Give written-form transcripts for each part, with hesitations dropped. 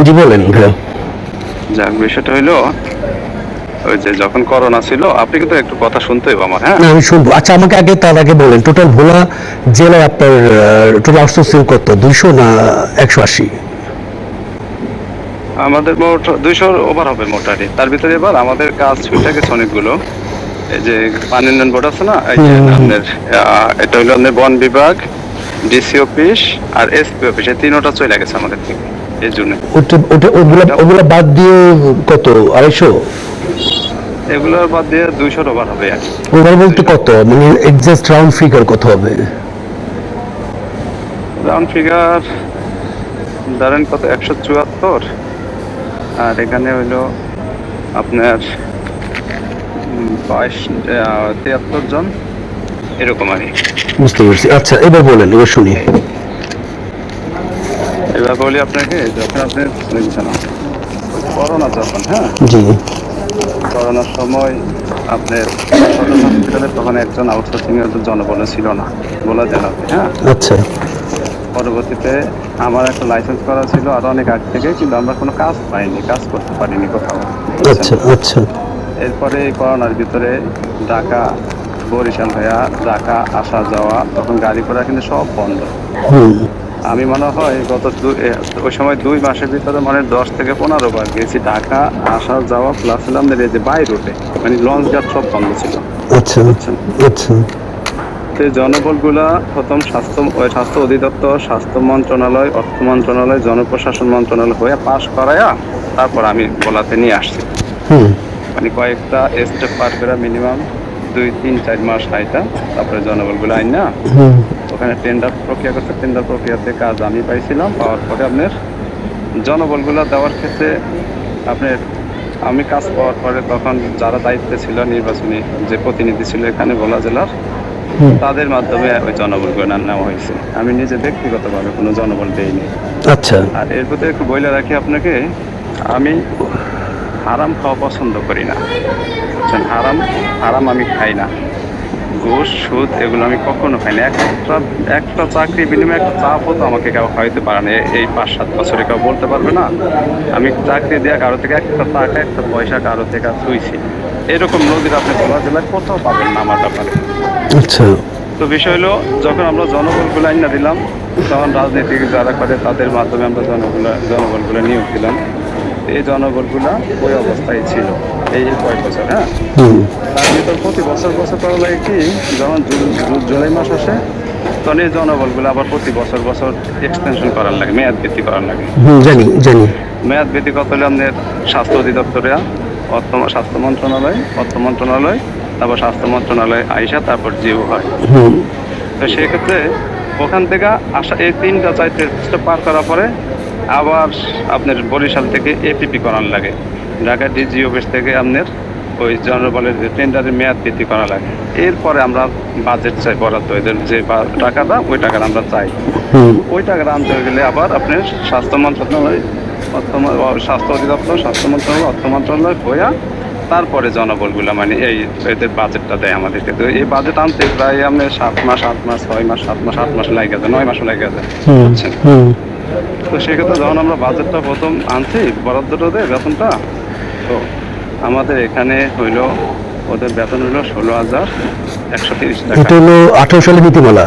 জি বলেন ভাইয়া। যাক, বিষয়টা হইলো ওই যে যখন করোনা ছিল, আপনি কিন্তু একটু কথা শুনতে হবে আমার, হ্যাঁ? না আমি শুনবো। আচ্ছা আমাকে আগে তার আগে বলেন টোটাল ভোলা জেলায় আপনার টোটাল আউটসোর্সিং কত, 200 না 180? আমাদের মোট 200 ওভার হবে মোটামুটি। তার ভিতরে এবার আমাদের কাজ ছুটে গেছে অনেকগুলো। এই যে পানি উন্নয়ন বোর্ড আছে না, এই যে আপনার এটা হলো আপনার বন বিভাগ, ডিসি অফিস আর এসপি অফিস, এই তিনটা চলে গেছে আমাদের থেকে এই জন্য। ওটা ওটা ওগুলা বাদ দিয়ে কত, 250? এগুলো বাদ দিয়ে 200 ওভার হবে আর কি। ওভার বলতে কত, মানে এক্সাক্ট রাউন্ড ফিগার কত হবে? রাউন্ড ফিগার ধরেন কত, 174, আর এখানে হইলো আপনার 73 জন, এরকম আর কি। বুঝতে পারছি। আচ্ছা এবার বলেন, এবার শুনি। এবার বলি আপনাকে, যখন আপনি করোনা যখন, হ্যাঁ, জি করোনার সময় আপনার সদর হসপিটালে তখন একজন আউটসোর্সিং এর জনবল ছিল না বলা জেলাতে, হ্যাঁ। আচ্ছা পরবর্তীতে আমার একটা লাইসেন্স করা ছিল আরো অনেক আগ থেকে, কিন্তু আমরা কোনো কাজ পাইনি, কাজ করতে পারিনি কোথাও, বুঝছেন? আচ্ছা আচ্ছা এরপরে এই করোনার ভিতরে ঢাকা বরিশাল হইয়া ঢাকা আসা যাওয়া, তখন গাড়ি ঘোড়া কিন্তু সব বন্ধ। হুম আমি মনে হয় ওই সময় 2 মাসের ভিতরে মানে 10 থেকে 15 বার গেছি ঢাকা আসা যাওয়া, প্লাস আমাদের এই যে বাই রুটে মানে লঞ্চ ঘাট সব বন্ধ ছিল, আচ্ছা বুঝছেন? আচ্ছা তো জনবলগুলা প্রথম স্বাস্থ্য অধিদপ্তর, স্বাস্থ্য মন্ত্রণালয়, অর্থ মন্ত্রণালয়, জনপ্রশাসন মন্ত্রণালয় হয়ে পাশ করায়া তারপর আমি বলাতে নিয়ে আসছি। হুম মানে কয়েকটা স্টেপ পার করে মিনিমাম 2-3-4 মাস হাইটা তারপরে জনবলগুলো আইন না হুম ওখানে টেন্ডার প্রক্রিয়া করছে। টেন্ডার প্রক্রিয়াতে কাজ আমি পাইছিলাম, পাওয়ার পরে আপনার জনবলগুলো দেওয়ার ক্ষেত্রে আপনার আমি কাজ পাওয়ার পরে তখন যারা দায়িত্বে ছিল, নির্বাচনী যে প্রতিনিধি ছিল এখানে ভোলা জেলার, হুম তাদের মাধ্যমে ওই জনবলগুলো নেওয়া হয়েছে। আমি নিজে ব্যক্তিগতভাবে কোনো জনবল দেইনি। আচ্ছা আর এর প্রতি একটু বলে রাখি আপনাকে, আমি হারাম খাওয়া পছন্দ করি না, বুঝছেন? হারাম আমি খাই না। ঘুষ সুদ এগুলো আমি কখনো খাই না। একটা চাকরি বিনিময়ে একটা চাপও তো আমাকে কেউ খাইতে পারে না। এই 5-7 বছরে কেউ বলতে পারবে না আমি চাকরি দিয়ে কারো থেকে একটা টাকা একটা পয়সা কারো থেকে ছুঁইছি। এরকম নদীর আপনি ভোলা জেলায় কোথাও পাবেন না আমার ব্যাপারে। আচ্ছা তো বিষয় হলো, যখন আমরা জনবলগুলো আইনা দিলাম, তখন রাজনীতি যারা করে তাদের মাধ্যমে আমরা জনবলগুলো নিয়োগ দিলাম। এই জনবলগুলা ওই অবস্থায় ছিল এই কয়েক বছর, হ্যাঁ। হুম তার ভিতর প্রতি বছর করা লাগে কি, যখন জুলাই মাস আসে তখন এই জনবলগুলো আবার প্রতি বছর এক্সটেনশন করার লাগে, মেয়াদ বৃদ্ধি করার লাগে। হুম জানি জানি মেয়াদ বৃদ্ধি কত হলে আমাদের স্বাস্থ্য অধিদপ্তরে স্বাস্থ্য মন্ত্রণালয়, তারপর স্বাস্থ্য মন্ত্রণালয় আইসা তারপর জিও হয়। হুম তো সেক্ষেত্রে ওখান থেকে আসা এই 3-4 স্টেপ পার করার পরে আবার আপনার বরিশাল থেকে এপিপি করার লাগে, ঢাকা ডিজি অফিস থেকে আপনার ওই জনবলের যে টেন্ডারের মেয়াদ বৃদ্ধি করা লাগে। এরপরে আমরা বাজেট চাই বরাদ্দ, এদের যে টাকাটা ওই টাকাটা আমরা চাই। হুম ওই টাকাটা আনতে গেলে আবার আপনার স্বাস্থ্য মন্ত্রণালয়, স্বাস্থ্য অধিদপ্তর, স্বাস্থ্য মন্ত্রণালয়, অর্থ মন্ত্রণালয় হইয়া তারপরে জনবলগুলা মানে এদের বাজেটটা দেয় আমাদেরকে। তো এই বাজেট আনতে প্রায় আপনার 7 মাস, 8 মাস, 6 মাস, 7 মাস, 8 মাস লাগে যায়, 9 মাসও লাগে যায়, হুম বুঝছেন? হুম তো সেক্ষেত্রে যখন আমরা বাজেটটা প্রথম আনছি, বরাদ্দটা দেয় বেতনটা, তো আমাদের এখানে হইলো ওদের বেতন হইলো 16,130 টাকা। এটা হলো 18 সালে নীতিমালা।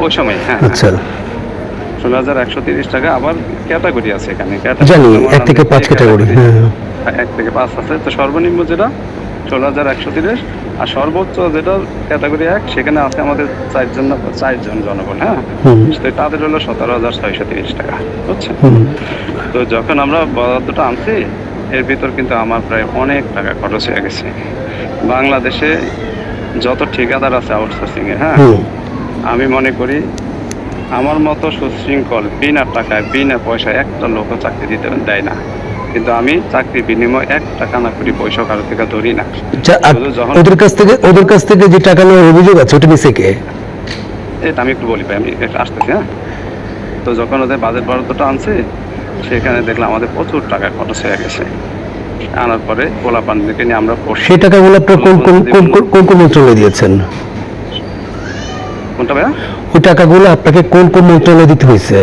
ওই সময়, হ্যাঁ, আচ্ছা 16,130 টাকা। আবার ক্যাটাগরি আছে এখানে, জানি, 1 থেকে 5 ক্যাটাগরি। হ্যাঁ 1 থেকে 5 আছে। তো সর্বনিম্ন যেটা 16,130, আর সর্বোচ্চ যেটা ক্যাটাগরি 1 সেখানে আছে আমাদের 4 জন জনগণ, হ্যাঁ। হুম তো তাদের হলো 17,630 টাকা, বুঝছেন? হুম তো যখন আমরা বরাদ্দটা আনছি, এর ভিতর কিন্তু আমার প্রায় অনেক টাকা খরচ হয়ে গেছে। বাংলাদেশে যত ঠিকাদার আছে আউটসোর্সিং এ, হ্যাঁ, হুম আমি মনে করি আমার মতো সুশৃঙ্খল বিনা টাকায় বিনা পয়সায় একটা লোকও চাকরি দেয় না। কিন্তু আমি চাকরি বিনিময়ে 1 টাকা না করি পয়সা কারো থেকে ধরি না। যখন ওদের কাছ থেকে যে টাকা নেওয়ার অভিযোগ আছে ওটা নিছে কে? এটা আমি একটু বলি ভাই, আমি একটু আসতেছি, হ্যাঁ। তো যখন ওদের বাজেট বরাদ্দটা আনছে, সেখানে দেখলাম আমাদের প্রচুর টাকা খরচ হয়ে গেছে। আনার পরে পোলাপানদেরকে নিয়ে আমরা সেই টাকাগুলো আপনার কোন কোন কোন কোন মন্ত্রণালয়ে দিয়েছেন? কোনটা ভাইয়া? ওই টাকাগুলো আপনাকে কোন কোন মন্ত্রণালয়ে দিতে হয়েছে?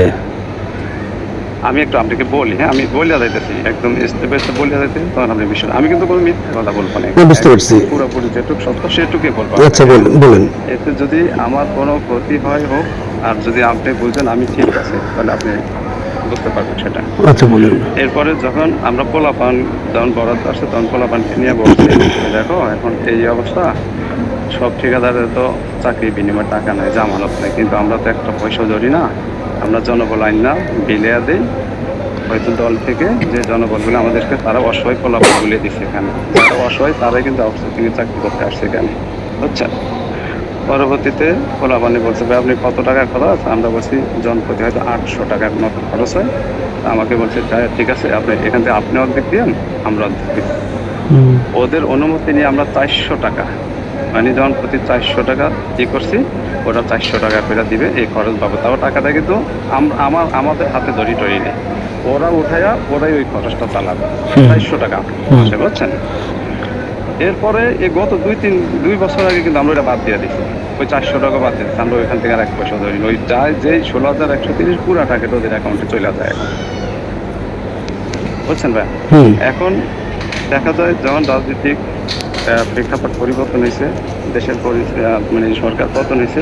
আমি একটু আপনাকে বলি, হ্যাঁ আমি বলে যাইতেছি একদম স্টেপ বাই স্টেপ বলে যাইতেছি, তখন আপনি বিষয় আমি কিন্তু কোনো মিথ্যা কথা বলবো না, বুঝতে পারছি। পুরোপুরি যেটুকু সত্য সেটুকুই বলবো। আচ্ছা বলেন। এতে যদি আমার কোনো ক্ষতি হয় হোক, আর যদি আপনি বুঝেন আমি ঠিক আছে, তাহলে আপনি বুঝতে পারবেন সেটা। আচ্ছা বলেন। এরপরে যখন আমরা পোলাপান যখন বরাদ্দ আসছে, তখন পোলাপানকে নিয়ে বলছি, দেখো এখন এই অবস্থা, সব ঠিকাদারের তো চাকরি বিনিময়ে টাকা নেই, জামানত নেই, কিন্তু আমরা তো একটা পয়সা ধরি না, আমরা জনবল আইন না বিলিয়া দিই, হয়তো দল থেকে যে জনবলগুলো আমাদেরকে তারা অসহায় পোলাপানগুলি দিচ্ছে এখানে, যারা অসহায় তারাই কিন্তু আউটসোর্সিং চাকরি করতে আসছে এখানে, বুঝছেন। পরবর্তীতে পোলাপানি বলছে ভাই আপনি কত টাকা খরচ, আমরা বলছি জনপ্রতি হয়তো 800 টাকার মতো খরচ হয়। আমাকে বলছে ঠিক আছে আপনি এখান থেকে আপনি অর্ধেক দিন, আমরা অর্ধেক দিব। ওদের অনুমতি নিয়ে আমরা 400 টাকা, মানে জনপ্রতি 400 টাকা করছি, ওরা 400 টাকা করে দিবে এই খরচ বাবদ। তাও টাকাটা কিন্তু আমাদের হাতে ধরি টরি নেই, ওরা উঠাইয়া ওরাই ওই খরচটা চালাবে, 400 টাকা মাসে, বুঝছেন। এরপরে এই গত 2 বছর আগে কিন্তু আমরা এটা বাদ দিয়ে দিচ্ছি, ওই 400 টাকা বাদ দিচ্ছি, আমরা ওইখান থেকে আর 1 পয়সা ধরি না, ওই যায় যে 16,130 পুরো টাকাটা ওদের অ্যাকাউন্টে চলে যায় এখন, বুঝছেন ভাই। এখন দেখা যায় যখন রাজনৈতিক প্রেক্ষাপট পরিবর্তন হয়েছে, দেশের মানে সরকার পতন হয়েছে,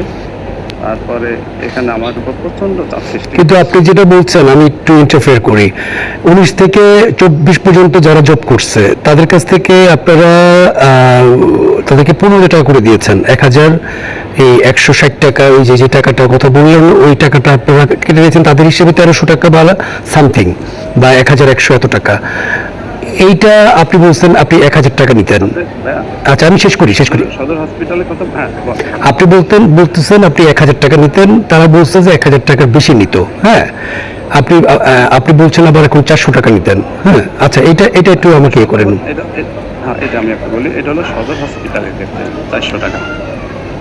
তারপরে এখানে আমার উপর প্রচন্ড চাপ সৃষ্টি। কিন্তু আপনি যেটা বলছেন আমি একটু ইন্টারফেয়ার করি, 19 থেকে 24 পর্যন্ত যারা জব করছে তাদের কাছ থেকে আপনারা তাদেরকে 15,000 টাকা করে দিয়েছেন, 1,000 এই 160 টাকা, ওই যে টাকাটার কথা বললেন ওই টাকাটা আপনারা কেটে দিয়েছেন, তাদের হিসেবে 1300 টাকা বা সামথিং, বা 1,100 এত টাকা। এইটা আপনি বলছেন আপনি 1,000 টাকা নিতেন। আচ্ছা আমি শেষ করি। সদর হসপিটালের কথা, হ্যাঁ আপনি বলতেছেন আপনি 1,000 টাকা নিতেন, তারা বলছে যে 1,000 টাকার বেশি নিত, হ্যাঁ। আপনি বলছেন আবার এখন 400 টাকা নিতেন, হ্যাঁ। আচ্ছা এটা একটু আমাকে করেন। এটা আমি একটু বলি, এটা হলো সদর হসপিটালের ক্ষেত্রে 400 টাকা,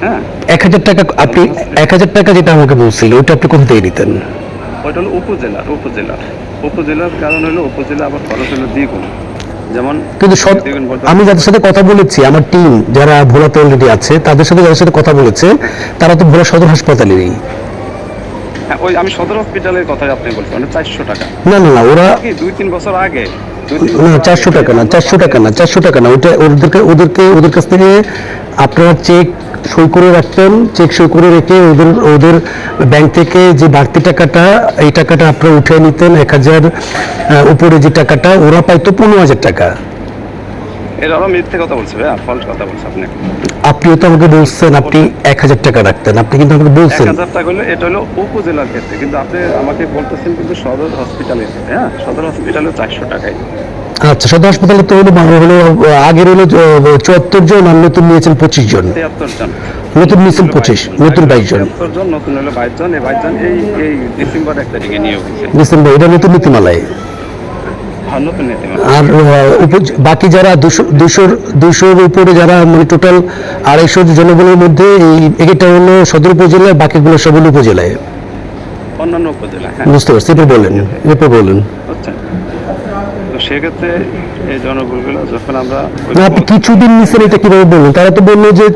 হ্যাঁ। 1,000 টাকা আপনি 1,000 টাকা যেটা আমাকে বলছিল ওইটা আপনি কোথা থেকে নিতেন? ওইটা হলো উপজেলার কারণ হলো উপজেলা আবার খরচ হলো দ্বিগুণ, যেমন কিন্তু আমি যাদের সাথে কথা বলেছি, আমার টিম যারা ভোলাতে অলরেডি আছে, তাদের সাথে যাদের সাথে কথা বলেছে তারা তো ভোলা সদর হাসপাতালে নেই। হ্যাঁ ওই আমি সদর হসপিটালের কথা আপনি বলছেন, মানে 400 টাকা। না ওরা 2-3 বছর আগে, না 400 টাকা না, ওটা ওদের কাছ থেকে আপনারা চেক সই করে রাখতেন, চেক সই করে রেখে ওদের ব্যাংক থেকে যে বাড়তি টাকাটা, এই টাকাটা আপনারা উঠে নিতেন, 1,000 উপরে যে টাকাটা ওরা পাইতো 15,000 টাকা। এটা ওরা মিথ্যে কথা বলছে ভাই, ফলস কথা বলছে আপনি। আপনিও তো আমাকে বলছেন আপনি 1,000 টাকা রাখতেন, আপনি কিন্তু আমাকে বলছেন 1,000 টাকা হলো, এটা হলো উপজেলার ক্ষেত্রে, কিন্তু আপনি আমাকে বলতেছেন কিন্তু সদর হসপিটালের ক্ষেত্রে, হ্যাঁ সদর হসপিটালে 400 টাকাই। আচ্ছা সদর হাসপাতালে তো হলো আগের হলো 74 জন, আর নতুন নিয়েছেন 25 জন। 73 জন নতুন নিয়েছেন 25, নতুন 22 জন। 73 জন, নতুন হলো 22 জন। এই 22 জন এই ডিসেম্বর 1 তারিখে নিয়োগ হয়েছে। ডিসেম্বর, এটা নতুন নীতিমালায়। নতুন নীতিমালা। আর বাকি যারা 200-র উপরে যারা, মানে টোটাল 250 জনবলের মধ্যে এটা হলো সদর উপজেলায়, বাকিগুলো সব হলো উপজেলায়, অন্যান্য উপজেলা, হ্যাঁ বুঝতে পারছি। এরপর বলেন। আচ্ছা, তো সেক্ষেত্রে এই জনবলগুলো যখন আমরা আপনি কিছুদিন নিছেন, এটা কিভাবে বললেন? তারা তো বললো যে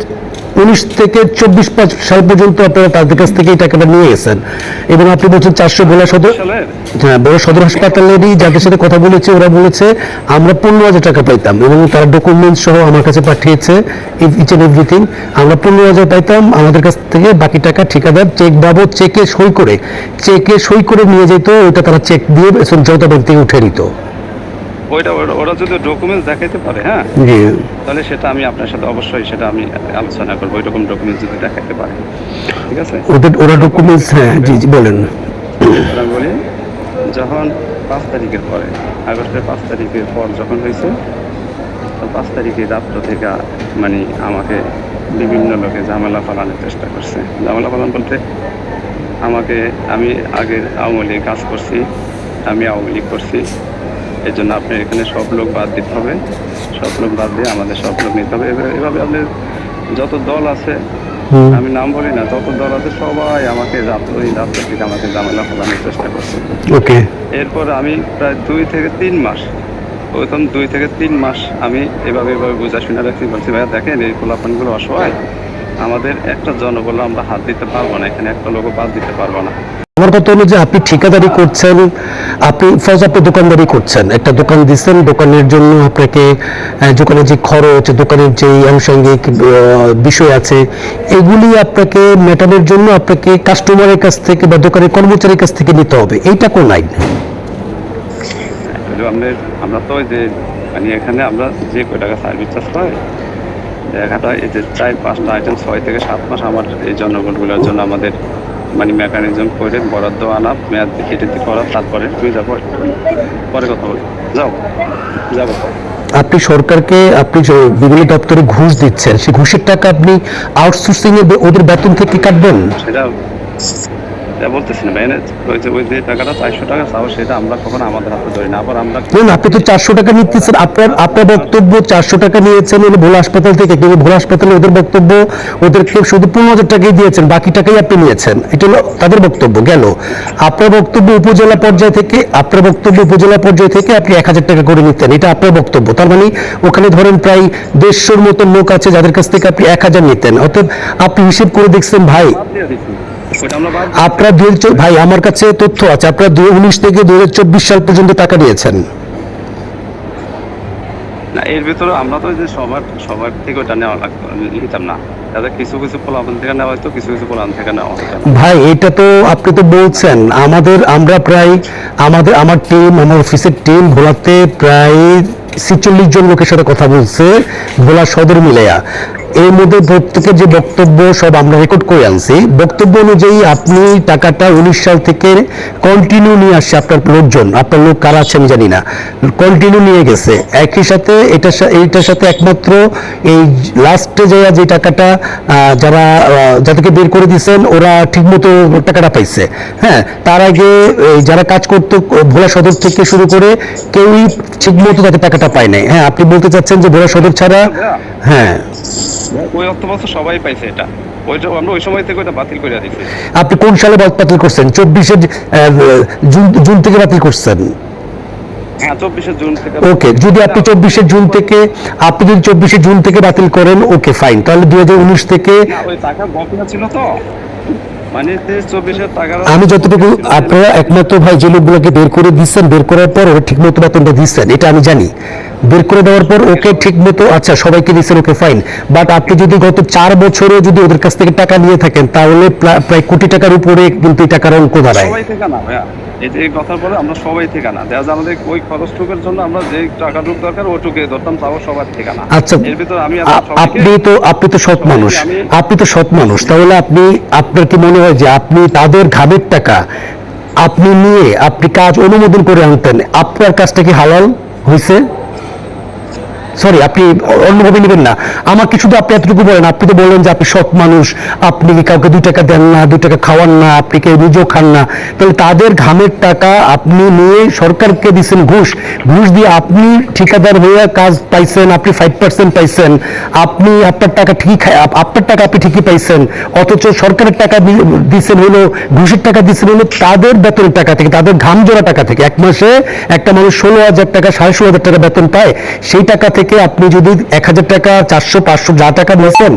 19 থেকে 24 সাল পর্যন্ত আপনারা তাদের কাছ থেকে এই টাকাটা নিয়ে গেছেন, এবং আপনি বলছেন 400 ভোলা সদর, হ্যাঁ বড় সদর হাসপাতালেরই যাদের সাথে কথা বলেছে ওরা বলেছে আমরা 15,000 টাকা পাইতাম, এবং তারা ডকুমেন্টস সহ আমার কাছে পাঠিয়েছে ইচ এন্ড এভরিথিং। আমরা 15,000 পাইতাম, আমাদের কাছ থেকে বাকি টাকা ঠিকাদার চেক বাবদ চেকে সই করে নিয়ে যেত, ওইটা তারা চেক দিয়ে জনতা ব্যাংক থেকে উঠে নিত। ওরা যদি ডকুমেন্টস দেখাইতে পারে, হ্যাঁ তাহলে সেটা আমি আপনার সাথে অবশ্যই সেটা আমি আলোচনা করবো, ওইরকম ডকুমেন্টস যদি দেখাইতে পারে, ঠিক আছে। ওরা ডকুমেন্টস, হ্যাঁ জি বলেন। আমি বলি যখন 5 তারিখের পরে, আগস্টের 5 তারিখের পর যখন হয়েছে, 5 তারিখে রাত্র থেকে মানে আমাকে বিভিন্ন লোকে ঝামেলা ফালানোর চেষ্টা করছে। ঝামেলা ফালানো বলতে আমি আগের আওয়ামী লীগ কাজ করছি, আমি আওয়ামী লীগ করছি, এই জন্য আপনার এখানে সব লোক বাদ দিতে হবে, সব লোক বাদ দিয়ে আমাদের সব লোক নিতে হবে। এভাবে আপনার যত দল আছে, আমি নাম বলি না, যত দল আছে সবাই আমাকে রাত্র থেকে আমাকে ঝামেলা ফেলানোর চেষ্টা করছে। ওকে। এরপর আমি প্রায় 2 থেকে 3 মাস, প্রথম 2 থেকে 3 মাস আমি এভাবে বোঝাশোনা রাখছি, বলছি ভাইয়া দেখেন এই পোলাপানগুলো অসহায়, আমাদের একটা জনবল আমরা হাত দিতে পারবো না, এখানে একটা লোকও বাদ দিতে পারবো না। আমার কথা হলো যে আপনি ঠিকাদারি করছেন, আপনি আপনি দোকানদারি করছেন, একটা দোকান দিচ্ছেন, দোকানের জন্য আপনাকে দোকানের যে খরচ, দোকানের যে আনুষঙ্গিক বিষয় আছে, এগুলি আপনাকে মেটানোর জন্য আপনাকে কাস্টমারের কাছ থেকে বা দোকানের কর্মচারীর কাছ থেকে নিতে হবে। এইটা কোন আইন? আমরা তো ওই যে মানে এখানে আমরা যে কয় টাকা সার্ভিস চার্জ পাই, দেখাটা এই যে 4-5টা আইটেম 6 থেকে 7 মাস আমার এই জনগণগুলোর জন্য আমাদের মানে মেকানিজম করে বরাদ্দ আনা, মেয়াদ কেটে করা, তারপরে তুমি যাবো পরে কথা বলি। যাবো আপনি সরকারকে আপনি বিভিন্ন দপ্তরে ঘুষ দিচ্ছেন, সেই ঘুষের টাকা আপনি আউটসোর্সিং এ ওদের বেতন থেকে কাটবেন? সেটা বলতেছি না ভাই, ওই যে টাকাটা 400 টাকা চাও, সেটা আমরা কখনো আমাদের হাতে ধরি না। আবার আমরা আপনি তো 400 টাকা নিতেছেন, আপনার বক্তব্য 400 টাকা নিয়েছেন হলো ভোলা হাসপাতাল থেকে, কিন্তু ভোলা হাসপাতালে ওদের বক্তব্য ওদেরকে শুধু 15,000 টাকাই দিয়েছেন, বাকি টাকাই আপনি নিয়েছেন, এটা হলো তাদের বক্তব্য। গেল আপনার বক্তব্য উপজেলা পর্যায় থেকে, আপনি 1000 টাকা করে নিতেন, এটা আপনার বক্তব্য। তার মানে ওখানে ধরেন প্রায় 150 মতো লোক আছে যাদের কাছ থেকে আপনি 1000 নিতেন। অতএব আপনি হিসেব করে দেখছেন ভাই, আপনারা ভাই আমার কাছে তথ্য আছে, আপনারা 2019 থেকে 2024 সাল পর্যন্ত টাকা নিয়েছেন। না, এর ভিতরে আমরা তো যে সবার থেকে ওটা নেওয়া লাগতো, নিতাম না। তাদের কিছু পোলাপান থেকে নেওয়া হয়তো, কিছু পোলাপান থেকে নেওয়া হতো। ভাই এটা তো আপনি তো বলছেন, আমরা প্রায় আমার টিম, আমার অফিসের টিম ভোলাতে প্রায় 46 জন লোকের সাথে কথা বলছে, ভোলা সদর মিলেয়া। এর মধ্যে প্রত্যেকের যে বক্তব্য সব আমরা রেকর্ড করে আনছি। বক্তব্য অনুযায়ী আপনি টাকাটা 19 সাল থেকে কন্টিনিউ নিয়ে আসছে, আপনার লোকজন, আপনার লোক কারা আছেন জানি না, কন্টিনিউ নিয়ে গেছে। একই সাথে এইটার সাথে একমাত্র এই লাস্টে যে টাকাটা যাদেরকে বের করে দিয়েছেন ওরা ঠিকমতো টাকাটা পাইছে। হ্যাঁ, তার আগে যারা কাজ করতো ভোলা সদর থেকে শুরু করে কেউই ঠিকমতো তাদের টাকাটা পায় নাই। হ্যাঁ, আপনি বলতে চাচ্ছেন যে ভোলা সদর ছাড়া? হ্যাঁ, ওই অর্থবছর সবাই পাইছে এটা, আমরা ওই সময় থেকে ওটা বাতিল করে দিয়েছি। আপনি কোন সালে বাতিল করছেন? 24 জুন থেকে বাতিল করছেন? হ্যাঁ, 24 জুন থেকে। ওকে, যদি আপনি 24 জুন থেকে বাতিল করেন, ওকে ফাইন, তাহলে 2019 থেকে ওই টাকা গপনা ছিল তো, মানে 24 টাকা আমি যতটুকু, আপনারা একমাত্র ভাই যে লোকগুলোকে বের করে দিচ্ছেন, বের করার পর ওরা ঠিক মতো বেতনটা দিচ্ছেন, এটা আমি জানি। বের করে দেওয়ার পর ওকে ঠিক মতো, আচ্ছা সবাইকে দিচ্ছেন, ওকে ফাইন। বাট আপনি যদি গত 4 বছরে যদি ওদের কাছ থেকে টাকা নিয়ে থাকেন, তাহলে প্রায় কোটি টাকার উপরে কিন্তু এই টাকার অঙ্ক দাঁড়ায়। সবাই থেকে না ভাইয়া, এই কথার পরে আমরা সবাই থেকে না, দেখা যায় আমাদের ওই খরচটুকের জন্য আমরা যে টাকাটুক দরকার ওটুকে ধরতাম, তাও সবার থেকে না। আচ্ছা, এর ভিতরে আপনি তো সৎ মানুষ, তাহলে আপনার কি মনে হয় যে আপনি তাদের ঘামের টাকা আপনি নিয়ে আপনি কাজ অনুমোদন করে আনতেন, আপনার কাজটা কি হালাল হয়েছে? সরি, আপনি অন্যভাবে নেবেন না, আমাকে শুধু আপনি এতটুকু বলেন। আপনি তো বলেন যে আপনি সৎ মানুষ, আপনি কাউকে 2 টাকা দেন না, 2 টাকা খাওয়ান না, আপনি কেউ নিজেও খান না, তাহলে তাদের ঘামের টাকা আপনি নিয়ে সরকারকে দিচ্ছেন ঘুষ দিয়ে, আপনি ঠিকাদার হয়ে কাজ পাইছেন, আপনি 5% পাইছেন, আপনি আপনার টাকা আপনি ঠিকই পাইছেন, অথচ সরকারের টাকা দিচ্ছেন হলো, ঘুষের টাকা দিচ্ছেন হলো তাদের বেতনের টাকা থেকে, তাদের ঘাম জোড়া টাকা থেকে। এক মাসে একটা মানুষ 16,000 টাকা, 16,500 টাকা বেতন পায়, সেই টাকা থেকে আপনি যদি 1000 টাকা, 400, 500 যা টাকা নিয়েছেন,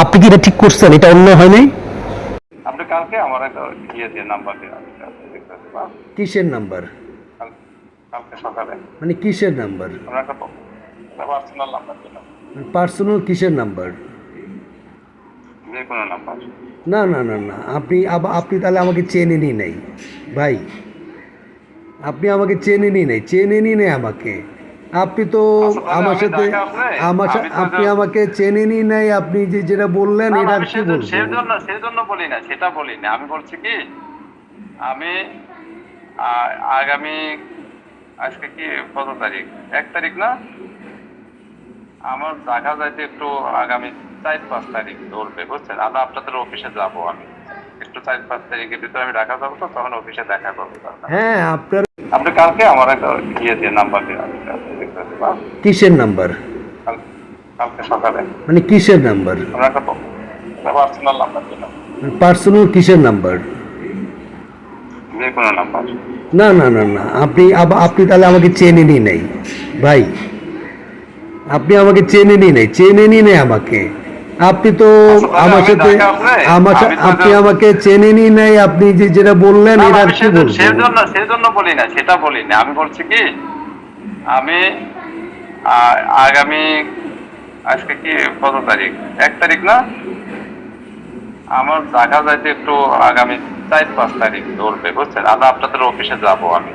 আপনি কি এটা ঠিক করছেন? এটা অন্য হয় নাই? আপনি কালকে আমার একটা দিয়ে নাম্বার দিন, কিসের নাম্বার? কালকে সকালে। মানে কিসের নাম্বার? আপনার একটা পার্সোনাল নাম্বার দিলাম। পার্সোনাল কিসের নাম্বার? যে কোনো নাম্বার। না, আপনি তাহলে আমাকে চেনেনই নাই ভাই, আপনি আমাকে চেনেনই নাই আমাকে। আপনি তো আমার সাথে আপনি আমাকে চেনেনই নাই, আপনি যেটা বললেন এটা কি বলবো? সেজন্য বলি না, সেটা বলি না। আমি বলছি কি, আমি আগামী, আজকে কি কত তারিখ? 1 তারিখ না? আমার ঢাকা যাইতে একটু আগামী 4-5 তারিখ ধরবে, বুঝছেন? আমরা আপনাদের অফিসে যাবো, আমি একটু 4-5 তারিখের ভিতরে আমি ঢাকা যাবো, তো তখন অফিসে দেখা করবো। হ্যাঁ, আপনি কালকে আমার একটা দিয়ে নাম্বার দিন। কিসের নাম্বার? কালকে সকালে। মানে কিসের নাম্বার? আপনার একটা পার্সোনাল নাম্বার দিলাম। পার্সোনাল কিসের নাম্বার? যে কোনো নাম্বার। না, আপনি তাহলে আমাকে চেনেনই নাই ভাই, আপনি আমাকে চেনেনই নাই আমাকে। আপনি তো আচ্ছা, আমার আমি সাথে ঢাকা আসলে, আমি তো আপনি যে- আমাকে চেনেনই নাই, আপনি যে যেটা বললেন না, এটা আমি আর কি বলবো? সেজন্য বলি না, সেটা বলি না। আমি বলছি কি, আমি আগামী, আজকে কি কত তারিখ? 1 তারিখ না? আমার ঢাকা যাইতে একটু আগামী 4-5 তারিখ ধরবে, বুঝছেন? আমরা আপনাদের অফিসে যাব, আমি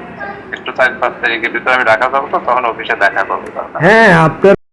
একটু 4-5 তারিখের ভিতরে আমি ঢাকা যাবো, তো তখন অফিসে দেখা করবো। হ্যাঁ, আপনার